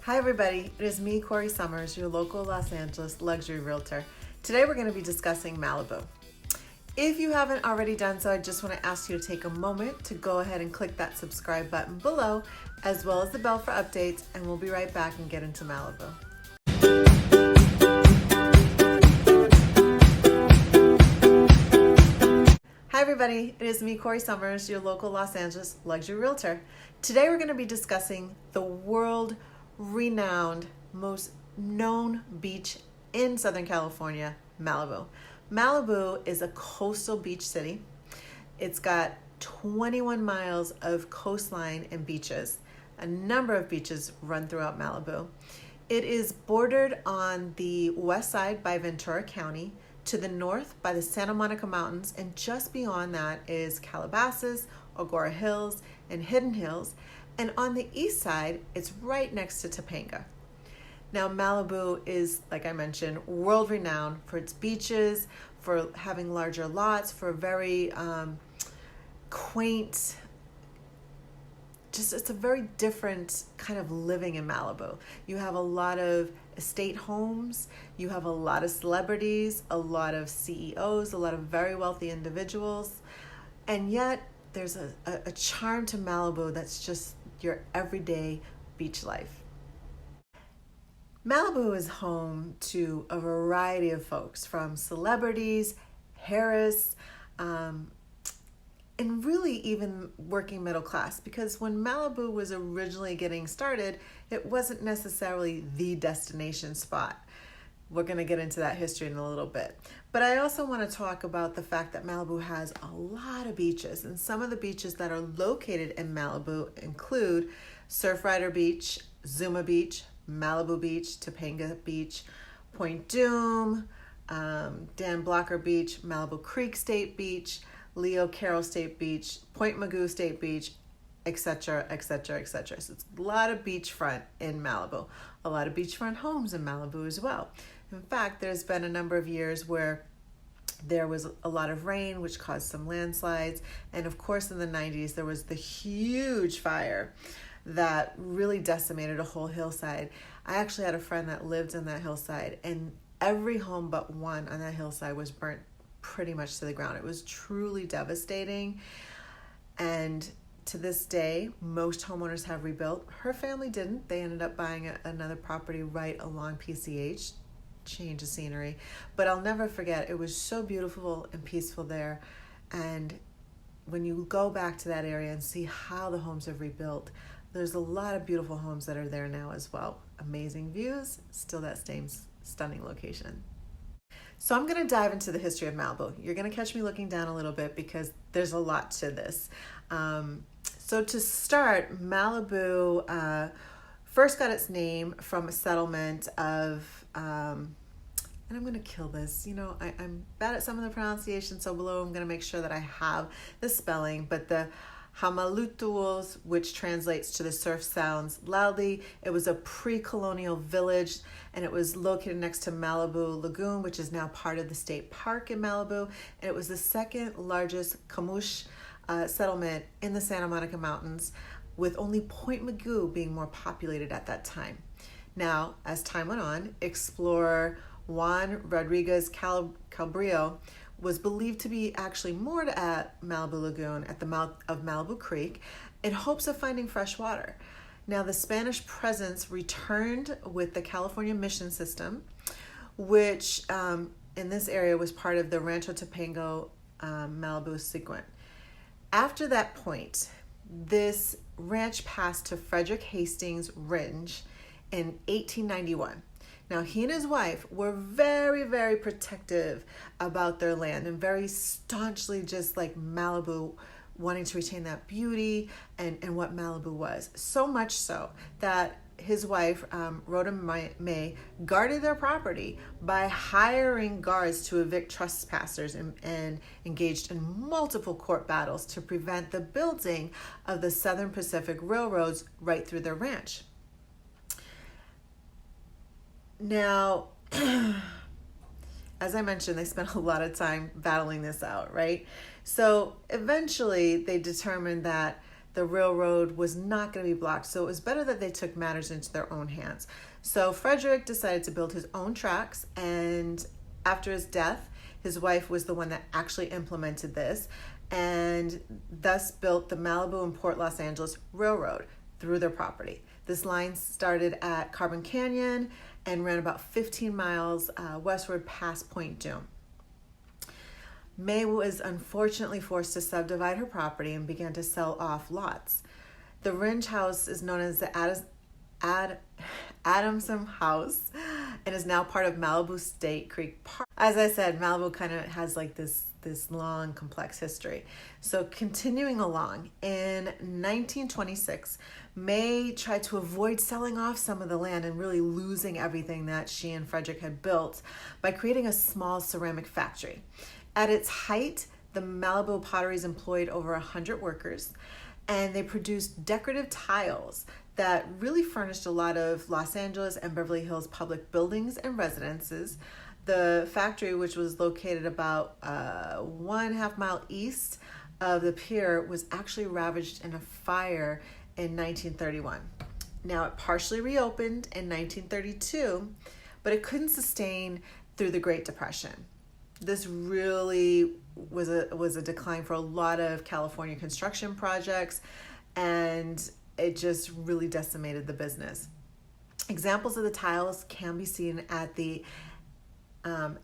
Hi everybody, it is me, Corrie Sommers, your local Los Angeles luxury realtor. Today we're going to be discussing Malibu. If you haven't already done so, I just want to ask you to take a moment to go ahead and click that subscribe button below, as well as the bell for updates, and we'll be right back and get into Malibu. Hi everybody, it is me, Corrie Sommers, your local Los Angeles luxury realtor. Today we're going to be discussing the world-renowned, most known beach in Southern California, Malibu. Malibu is a coastal beach city. It's got 21 miles of coastline and beaches. A number of beaches run throughout Malibu. It is bordered on the west side by Ventura County, to the north by the Santa Monica Mountains, and just beyond that is Calabasas, Agoura Hills, and Hidden Hills. And on the east side, it's right next to Topanga. Now, Malibu is, like I mentioned, world-renowned for its beaches, for having larger lots, for very quaint, it's a very different kind of living in Malibu. You have a lot of estate homes, you have a lot of celebrities, a lot of CEOs, a lot of very wealthy individuals, and yet there's a charm to Malibu that's just your everyday beach life. Malibu is home to a variety of folks, from celebrities, Harris, and really even working middle class, because when Malibu was originally getting started, it wasn't necessarily the destination spot. We're going to get into that history in a little bit. But I also want to talk about the fact that Malibu has a lot of beaches, and some of the beaches that are located in Malibu include Surfrider Beach, Zuma Beach, Malibu Beach, Topanga Beach, Point Dume, Dan Blocker Beach, Malibu Creek State Beach, Leo Carroll State Beach, Point Magoo State Beach, etc., etc., etc. So it's a lot of beachfront in Malibu, a lot of beachfront homes in Malibu as well. In fact, there's been a number of years where there was a lot of rain, which caused some landslides. And of course, in the 90s, there was the huge fire that really decimated a whole hillside. I actually had a friend that lived in that hillside, and every home but one on that hillside was burnt pretty much to the ground. It was truly devastating. And to this day, most homeowners have rebuilt. Her family didn't. They ended up buying another property right along PCH, change of scenery. But I'll never forget, it was so beautiful and peaceful there. And when you go back to that area and see how the homes have rebuilt, there's a lot of beautiful homes that are there now as well. Amazing views, still that same stunning location. So I'm going to dive into the history of Malibu. You're going to catch me looking down a little bit because there's a lot to this. So to start, Malibu first got its name from a settlement of, and I'm going to kill this. You know, I'm bad at some of the pronunciation, so below I'm going to make sure that I have the spelling, but the Hamalutuos, which translates to the surf sounds loudly. It was a pre-colonial village, and it was located next to Malibu Lagoon, which is now part of the state park in Malibu. And it was the second largest Camush settlement in the Santa Monica Mountains, with only Point Magoo being more populated at that time. Now, as time went on, explorer Juan Rodriguez Calabrio was believed to be actually moored at Malibu Lagoon at the mouth of Malibu Creek in hopes of finding fresh water. Now, the Spanish presence returned with the California mission system, which in this area was part of the Rancho Topanga Malibu sequence. After that point, this ranch passed to Frederick Hastings Range in 1891. Now, he and his wife were very, very protective about their land and very staunchly, just like Malibu, wanting to retain that beauty and what Malibu was. So much so that his wife, Rhoda May, guarded their property by hiring guards to evict trespassers and engaged in multiple court battles to prevent the building of the Southern Pacific Railroads right through their ranch. Now, as I mentioned, they spent a lot of time battling this out, right? So eventually they determined that the railroad was not going to be blocked, so it was better that they took matters into their own hands. So Frederick decided to build his own tracks, and after his death, his wife was the one that actually implemented this, and thus built the Malibu and Port Los Angeles Railroad through their property. This line started at Carbon Canyon and ran about 15 miles westward past Point Dume. May was unfortunately forced to subdivide her property and began to sell off lots. The Ringe House is known as the Adamson House and is now part of Malibu State Creek Park. As I said, Malibu kind of has like this long, complex history. So continuing along, in 1926, May tried to avoid selling off some of the land and really losing everything that she and Frederick had built by creating a small ceramic factory. At its height, the Malibu potteries employed over 100 workers, and they produced decorative tiles that really furnished a lot of Los Angeles and Beverly Hills public buildings and residences. The factory, which was located about 1.5 miles east of the pier, was actually ravaged in a fire in 1931. Now, it partially reopened in 1932, but it couldn't sustain through the Great Depression. This really was a decline for a lot of California construction projects, and it just really decimated the business. Examples of the tiles can be seen at the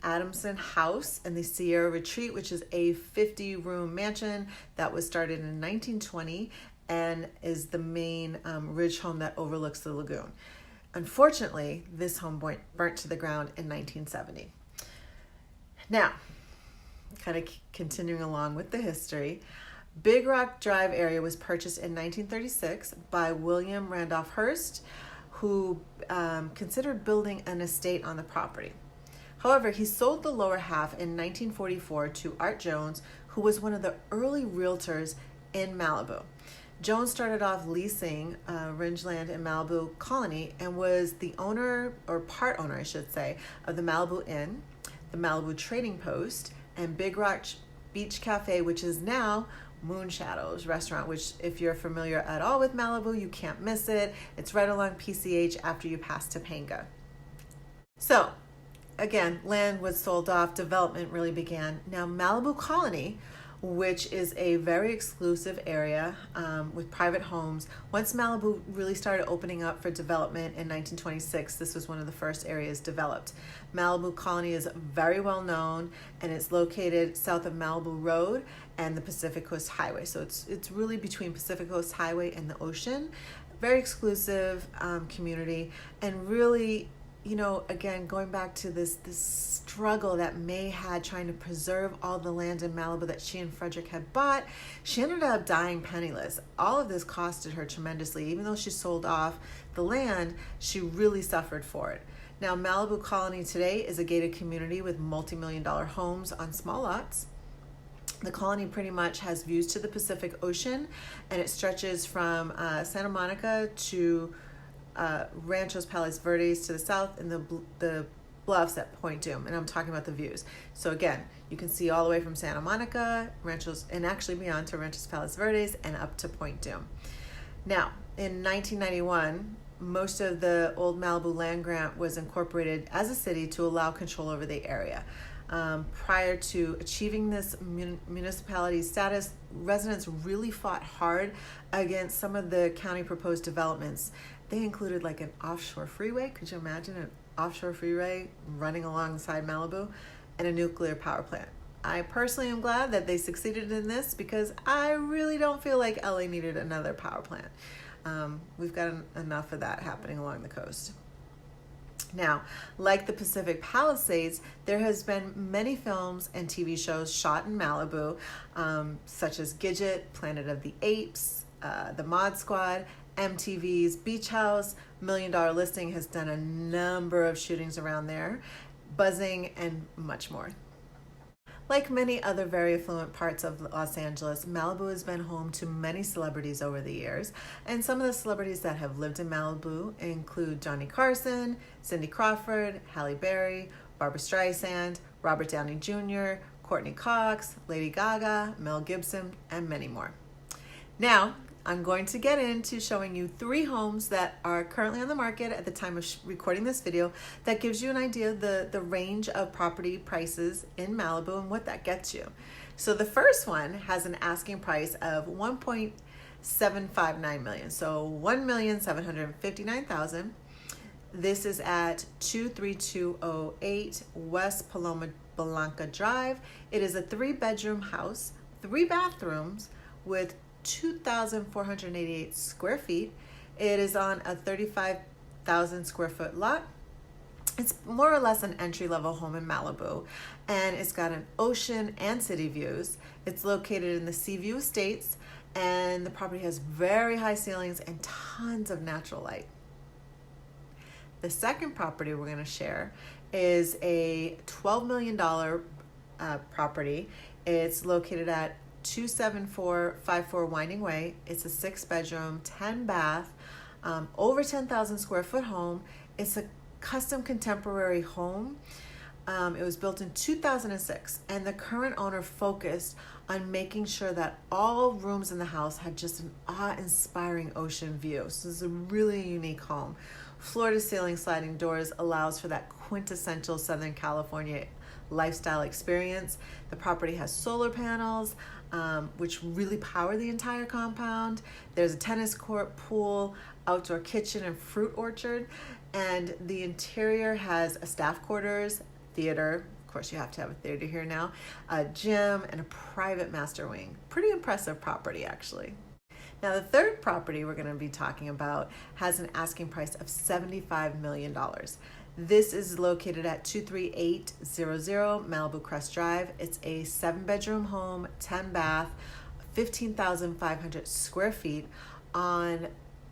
Adamson House and the Sierra Retreat, which is a 50-room mansion that was started in 1920 and is the main ridge home that overlooks the lagoon. Unfortunately, this home burnt to the ground in 1970. Now, kind of continuing along with the history, Big Rock Drive area was purchased in 1936 by William Randolph Hearst, who considered building an estate on the property. However, he sold the lower half in 1944 to Art Jones, who was one of the early realtors in Malibu. Jones started off leasing rangeland in Malibu Colony and was the owner, or part owner, I should say, of the Malibu Inn, the Malibu Trading Post, and Big Rock Beach Cafe, which is now Moon Shadows Restaurant, which if you're familiar at all with Malibu, you can't miss it. It's right along PCH after you pass Topanga. So, again, land was sold off, development really began. Now, Malibu Colony, which is a very exclusive area with private homes. Once Malibu really started opening up for development in 1926, this was one of the first areas developed. Malibu Colony is very well known, and it's located south of Malibu Road and the Pacific Coast Highway. So it's really between Pacific Coast Highway and the ocean. Very exclusive community, and really, you know, again, going back to this struggle that May had trying to preserve all the land in Malibu that she and Frederick had bought, she ended up dying penniless. All of this costed her tremendously. Even though she sold off the land, she really suffered for it. Now, Malibu Colony today is a gated community with multi-million-dollar homes on small lots. The colony pretty much has views to the Pacific Ocean, and it stretches from Santa Monica to Ranchos Palos Verdes to the south, and the bluffs at Point Dume, and I'm talking about the views. So again, you can see all the way from Santa Monica, Ranchos, and actually beyond to Ranchos Palos Verdes and up to Point Dume. Now, in 1991, most of the old Malibu land grant was incorporated as a city to allow control over the area. Prior to achieving this municipality status, residents really fought hard against some of the county proposed developments. They included like an offshore freeway. Could you imagine an offshore freeway running alongside Malibu, and a nuclear power plant? I personally am glad that they succeeded in this, because I really don't feel like LA needed another power plant. We've got enough of that happening along the coast. Now, like the Pacific Palisades, there has been many films and TV shows shot in Malibu, such as Gidget, Planet of the Apes, The Mod Squad, MTV's Beach House, $1 Million Listing has done a number of shootings around there, Buzzing, and much more. Like many other very affluent parts of Los Angeles, Malibu has been home to many celebrities over the years, and some of the celebrities that have lived in Malibu include Johnny Carson, Cindy Crawford, Halle Berry, Barbra Streisand, Robert Downey Jr., Courtney Cox, Lady Gaga, Mel Gibson, and many more. Now, I'm going to get into showing you 3 homes that are currently on the market at the time of recording this video that gives you an idea of the range of property prices in Malibu and what that gets you. So the first one has an asking price of $1.759 million, so $1,759,000. This is at 23208 West Paloma Blanca Drive. It is a 3-bedroom house, 3 bathrooms with 2,488 square feet. It is on a 35,000 square foot lot. It's more or less an entry-level home in Malibu, and it's got an ocean and city views. It's located in the Seaview Estates, and the property has very high ceilings and tons of natural light. The second property we're going to share is a $12 million property. It's located at 27454 Winding Way. It's a 6-bedroom, 10-bath, over 10,000 square foot home. It's a custom contemporary home. It was built in 2006, and the current owner focused on making sure that all rooms in the house had just an awe-inspiring ocean view. So this is a really unique home. Floor-to-ceiling sliding doors allows for that quintessential Southern California lifestyle experience. The property has solar panels, which really power the entire compound. There's a tennis court, pool, outdoor kitchen, and fruit orchard. And the interior has a staff quarters, theater, of course you have to have a theater here now, a gym, and a private master wing. Pretty impressive property, actually. Now, the third property we're going to be talking about has an asking price of $75 million. This is located at 23800 Malibu Crest Drive. It's a 7-bedroom home, 10-bath, 15,500 square feet on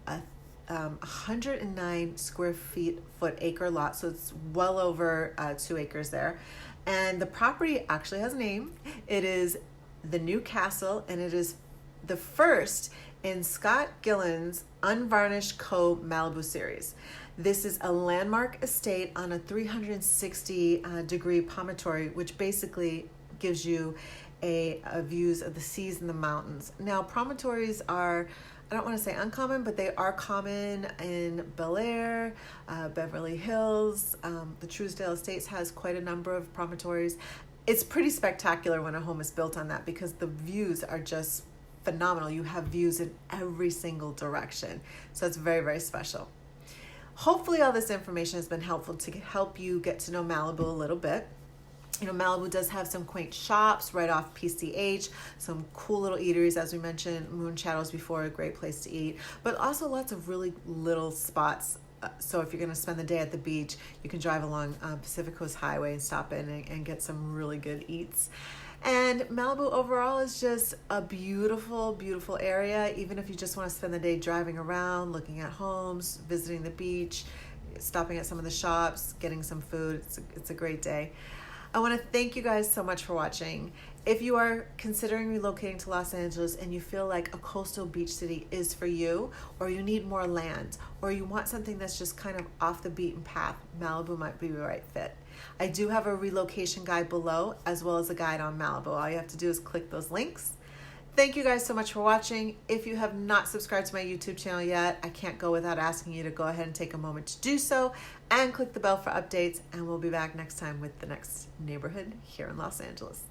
a 109 square foot acre lot, so it's well over 2 acres there. And the property actually has a name. It is the New Castle, and it is the first in Scott Gillen's Unvarnished Co. Malibu series. This is a landmark estate on a 360-degree promontory, which basically gives you a views of the seas and the mountains. Now, promontories are, I don't want to say uncommon, but they are common in Bel Air, Beverly Hills. The Truesdale Estates has quite a number of promontories. It's pretty spectacular when a home is built on that because the views are just phenomenal. You have views in every single direction. So it's very, very special. Hopefully all this information has been helpful to help you get to know Malibu a little bit. You know, Malibu does have some quaint shops right off PCH, some cool little eateries, as we mentioned, Moon Shadows before, a great place to eat, but also lots of really little spots. So if you're going to spend the day at the beach, you can drive along Pacific Coast Highway and stop in and get some really good eats. And Malibu overall is just a beautiful, beautiful area. Even if you just want to spend the day driving around, looking at homes, visiting the beach, stopping at some of the shops, getting some food, it's a great day. I want to thank you guys so much for watching. If you are considering relocating to Los Angeles and you feel like a coastal beach city is for you, or you need more land, or you want something that's just kind of off the beaten path, Malibu might be the right fit. I do have a relocation guide below, as well as a guide on Malibu. All you have to do is click those links. Thank you guys so much for watching. If you have not subscribed to my YouTube channel yet, I can't go without asking you to go ahead and take a moment to do so and click the bell for updates, and we'll be back next time with the next neighborhood here in Los Angeles.